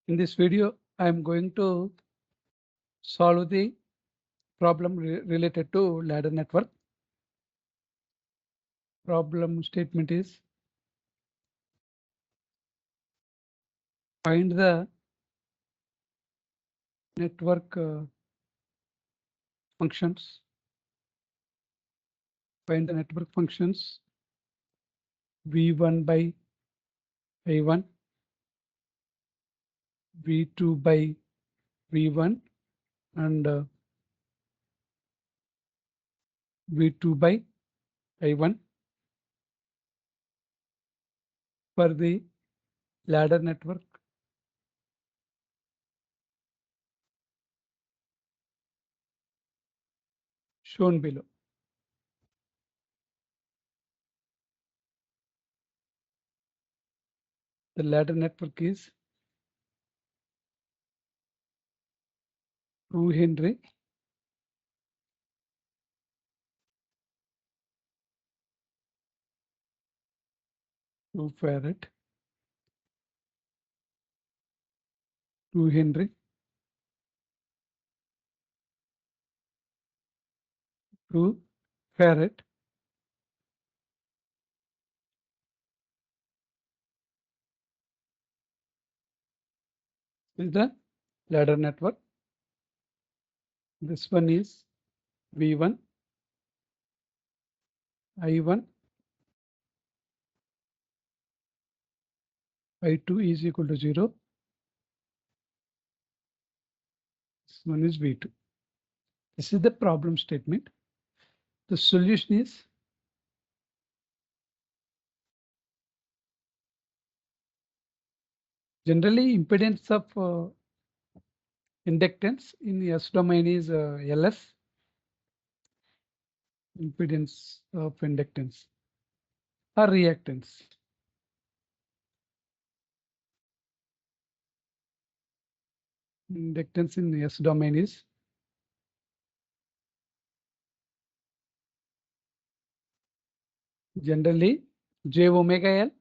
In this video, I am going to solve the problem related to ladder network. Problem statement is find the network functions. Find the network functions V1 by I1, V2 by V1, and V2 by I1 for the ladder network shown below. The ladder network is 2 Henry, 2 Farad, 2 Henry, 2 Farad, is the ladder network. This one is V1, I1, I2 is equal to 0. This one is V2. This is the problem statement. The solution is generally impedance of inductance in the S domain is LS. Impedance of inductance or reactance. Inductance in the S domain is generally J omega L.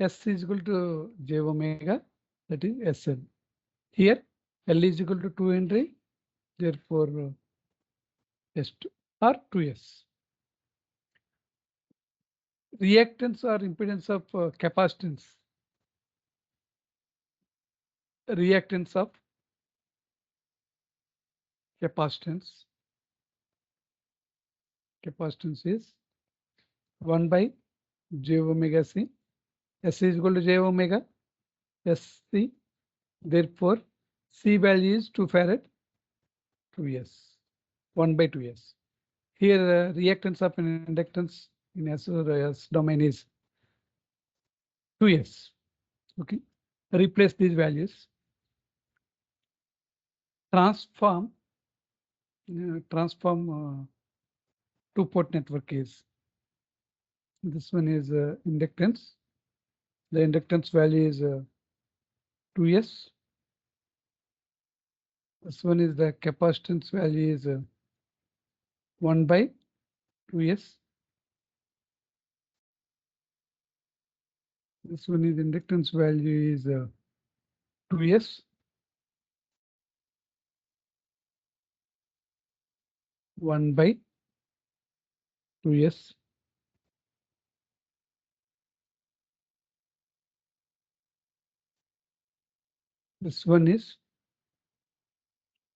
S is equal to J omega, that is SL. Here L is equal to 2 Henry, therefore S2 or 2S. Reactance or impedance of capacitance. Reactance of capacitance. Capacitance is 1 by J omega C. S is equal to J omega SC. Therefore, C value is 2 Farad, 2S, 1 by 2S. Here, reactance of an inductance in S domain is 2S. Okay, replace these values. Transform two-port network is. This one is inductance. The inductance value is 2S. This one is the capacitance value is 1 by 2S. This one is inductance value is 2S. 1 by 2S. This one is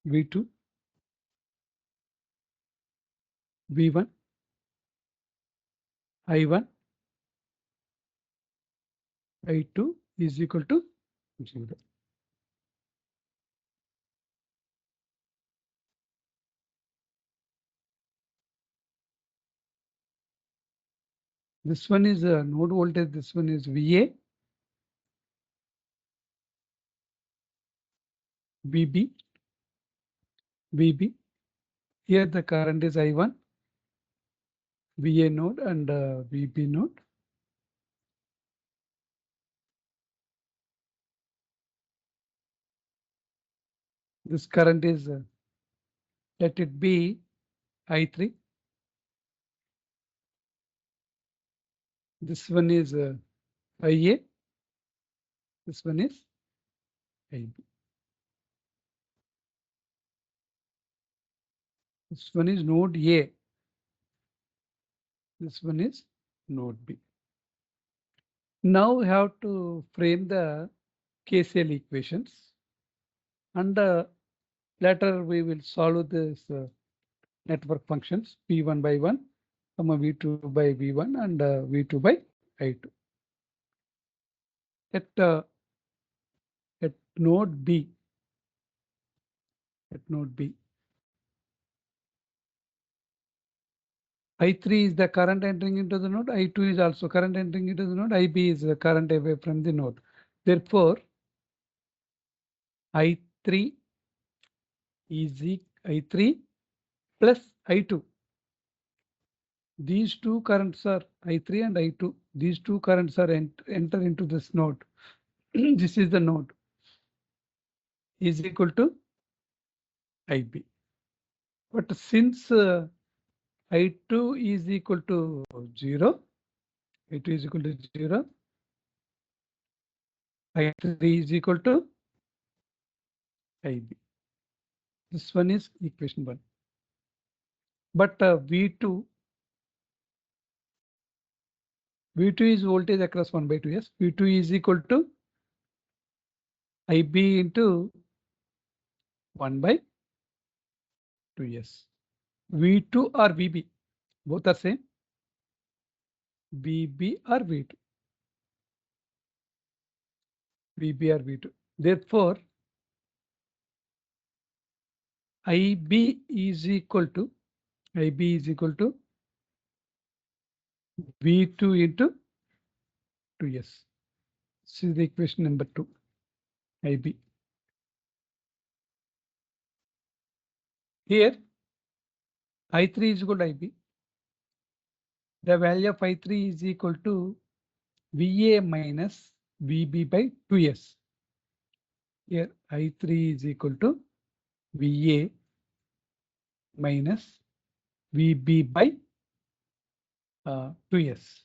V2, V1, I1, I2 is equal to 0. This one is node voltage. This one is VA, VB, VB. Here the current is I1, VA node and VB node. This current is let it be I3. This one is IA. This one is IB. This one is node A. This one is node B. Now we have to frame the KCL equations, and later we will solve this network functions V1 by 1, V2 by V1, and V2 by I2. At node B, I3 is the current entering into the node, I2 is also current entering into the node, IB is the current away from the node. Therefore, I3 is I3 plus I2. These two currents are I3 and I2. These two currents are enter into this node. This is the node is equal to IB. But since I2 is equal to 0, I2 is equal to 0, I3 is equal to IB. This one is equation 1. But V2 is voltage across 1 by 2s. V2 is equal to IB into 1 by 2s. V2 or VB, both are same. VB or V2. VB or V2. Therefore, IB is equal to V2 into 2s. This is the equation number 2. IB. Here, I3 is equal to IB. The value of I3 is equal to VA minus VB by 2s. Here, I3 is equal to VA minus VB by 2s.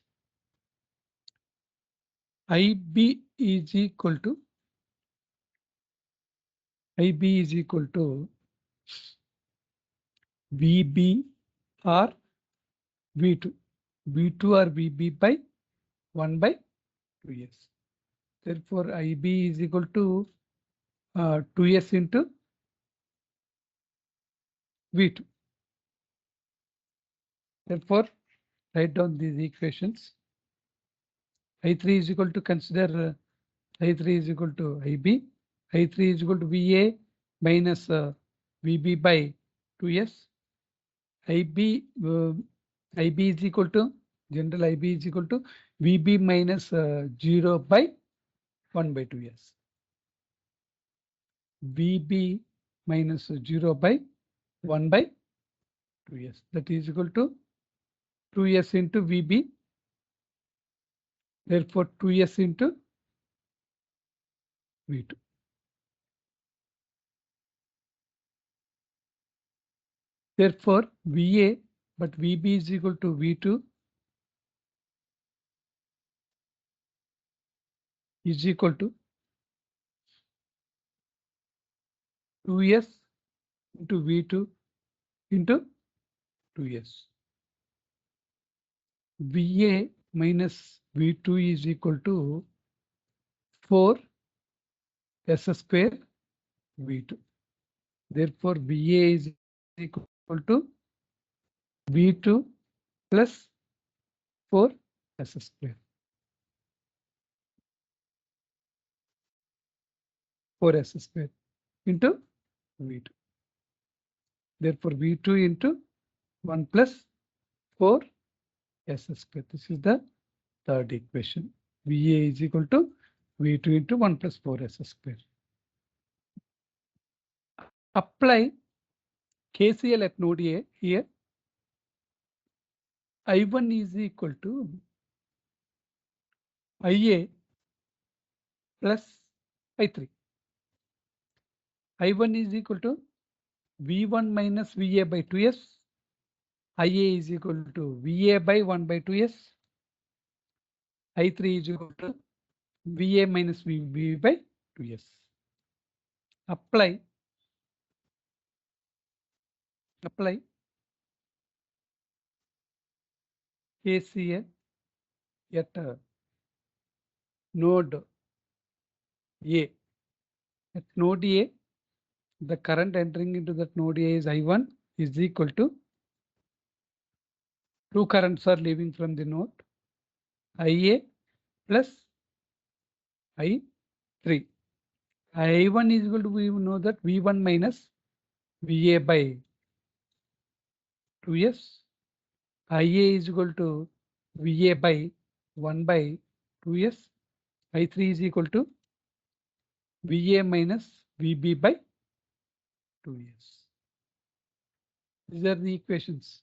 IB is equal to VB or V2. V2 or VB by 1 by 2s. Therefore, IB is equal to 2s into V2. Therefore, write down these equations. I3 is equal to consider I3 is equal to IB. I3 is equal to VA minus VB by 2s. IB is equal to general IB is equal to VB minus 0 by 1 by 2s. VB minus 0 by 1 by 2s. That is equal to 2s into VB. Therefore, 2s into V2. Therefore, VA, but VB is equal to V2 is equal to 2s into V2 into 2s. VA minus V2 is equal to 4 s square V2. Therefore, VA is equal to V2 plus 4 s square. 4s square into V2. Therefore, V2 into 1 plus 4 s square. This is the third equation. VA is equal to V2 into 1 plus 4 s square. Apply KCL at node A here. I1 is equal to IA plus I3. I1 is equal to V1 minus VA by 2s. IA is equal to VA by 1 by 2s. I3 is equal to VA minus VB by 2s. apply KCL at node A. At node A, the current entering into that node A is I1 is equal to two currents are leaving from the node, IA plus I3. I1 is equal to, we know that V1 minus VA by 2S. IA is equal to VA by 1 by 2S. I3 is equal to VA minus VB by 2S. These are the equations.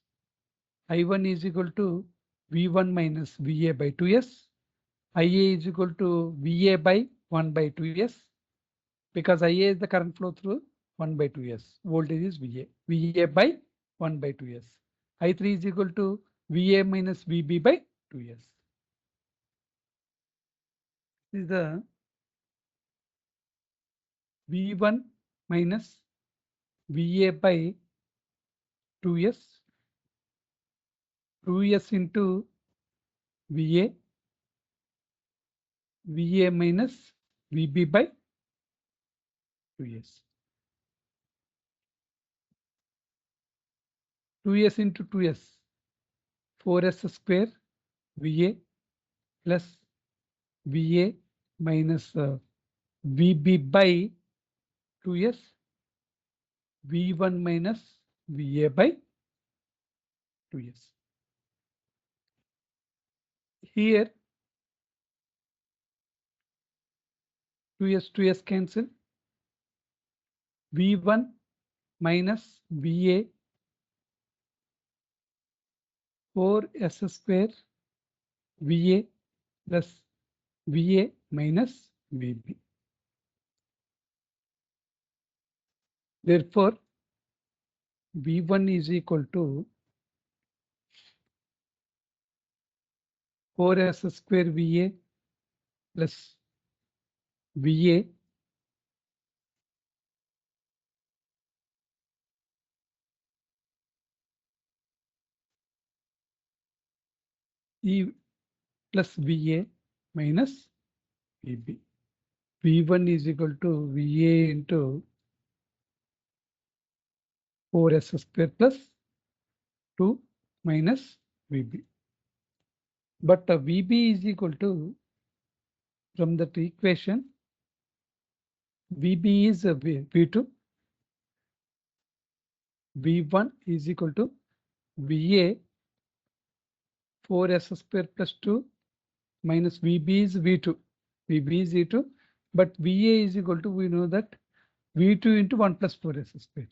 I1 is equal to V1 minus VA by 2S. IA is equal to VA by 1 by 2S. Because IA is the current flow through 1 by 2S. Voltage is VA. VA by 1 by 2S. I3 is equal to VA minus VB by 2S. This is the V1 minus VA by 2S. 2S into VA. VA minus VB by 2S. 2S into 2S. 4S square VA plus VA minus VB by 2S. V1 minus VA by 2S. Here 2S cancel. V1 minus VA 4S square VA plus VA minus VB. Therefore, V1 is equal to 4S square VA plus VA E plus VA minus VB. V1 is equal to VA into 4S square plus 2 minus VB. But VB is equal to, from that equation, VB is V2. V1 is equal to VA 4S square plus 2 minus VB is V2. VB is V2, but VA is equal to, we know that V2 into 1 plus 4S square.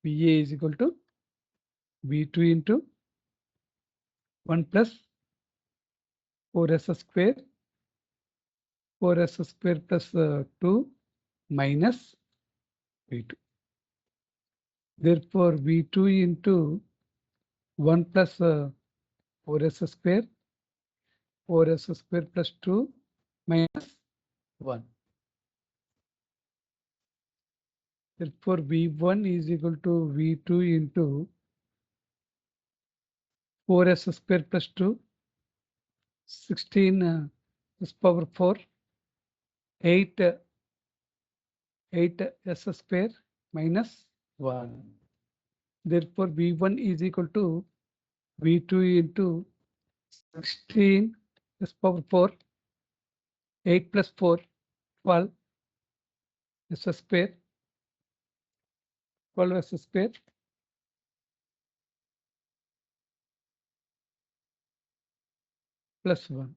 VA is equal to V2 into 1 plus 4S square. 4S square plus 2 minus V2. Therefore, V2 into 1 plus 4S square. 4S square plus 2 minus 1. Therefore, V1 is equal to V2 into 4S square plus 2, 16 s power 4, 8 8s square minus 1. Therefore, V1 is equal to V2 into 16 s power 4, 8 plus 4, 12 s square, 12s square plus 1.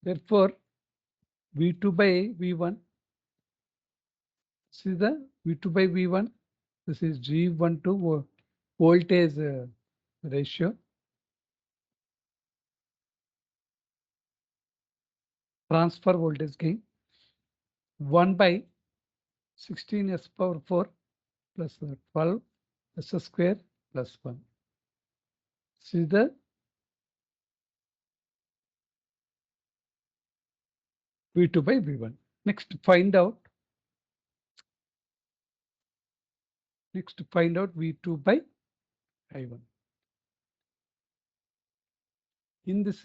Therefore, V2 by V1, see the V2 by V1, this is G12 voltage ratio. Transfer voltage gain 1 by 16 s power 4 plus 12 s square plus 1. See the V2 by V1. Next, find out V2 by I1. In this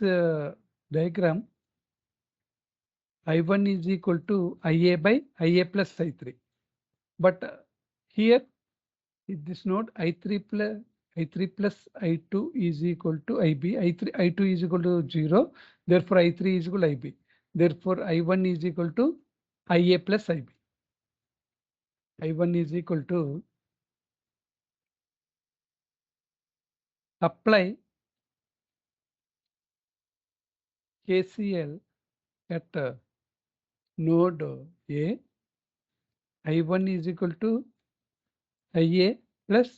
diagram, I1 is equal to IA by IA plus I3. But here, in this node, I3 plus I2 is equal to IB. I2 is equal to 0. Therefore, I3 is equal to IB. Therefore, I1 is equal to IA plus IB. I1 is equal to apply KCL at node A. I1 is equal to IA plus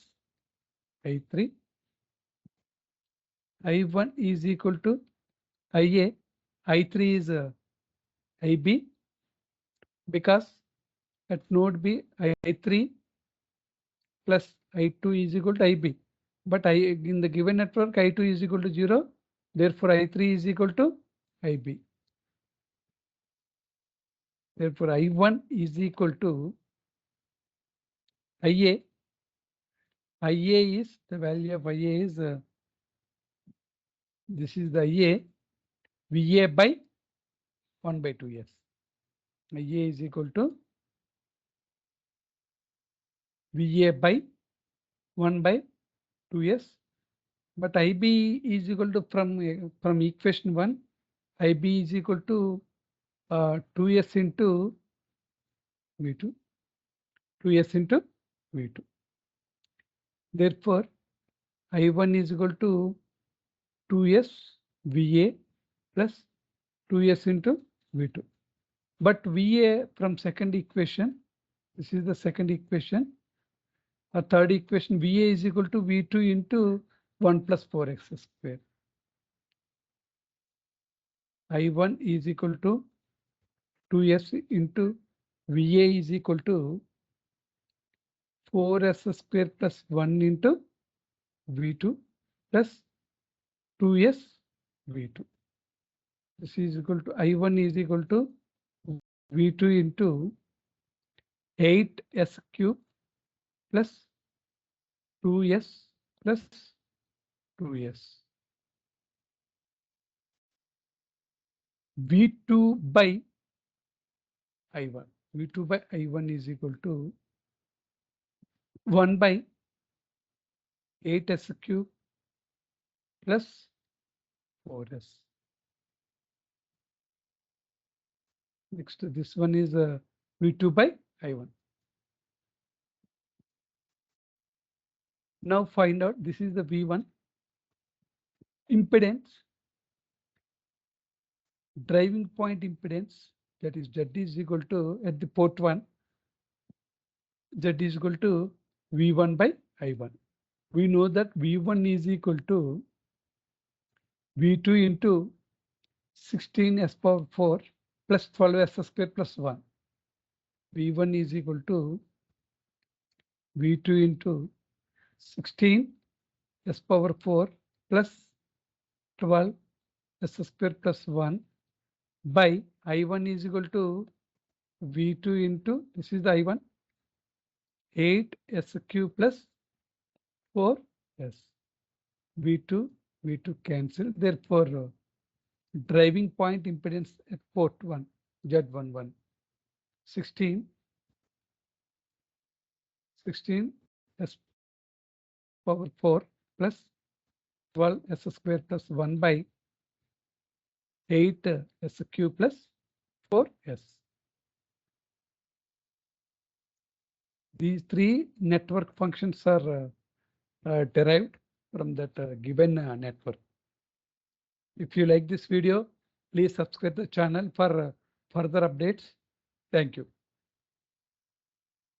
I3. I1 is equal to IA. I3 is IB, because at node B, I3 plus I2 is equal to IB. But in the given network, I2 is equal to 0. Therefore, I3 is equal to IB. Therefore, I1 is equal to IA. IA is the value of IA is this is the IA VA by 1 by 2s. IA is equal to VA by 1 by 2s. But IB is equal to from equation 1, IB is equal to 2s into V2, 2s into V2. Therefore, I1 is equal to 2s VA plus 2s into V2. But VA from second equation, this is the second equation. A third equation, VA is equal to V2 into 1 plus 4x square. I1 is equal to 2s into VA is equal to 4s square plus 1 into V2 plus 2s V2. This is equal to I1 is equal to V2 into 8s cube plus 2s plus 2s. V2 by I1. V2 by I1 is equal to 1 by 8s cube plus 4s. Next, this one is V2 by I1. Now find out, this is the V1 impedance, driving point impedance, that is Z is equal to, at the port 1, Z is equal to V1 by I1. We know that V1 is equal to V2 into 16 s power 4 plus 12 s square plus 1. V1 is equal to V2 into 16 s power 4 plus 12 s square plus 1 by I1 is equal to V2 into, this is the I1, 8 s cube plus 4 s. V2 cancel. Therefore, driving point impedance at port 1, Z11, 16 s power 4 plus 12 s square plus 1 by 8 s cube plus 4s. These three network functions are derived from that given network. If you like this video, please subscribe the channel for further updates. Thank you.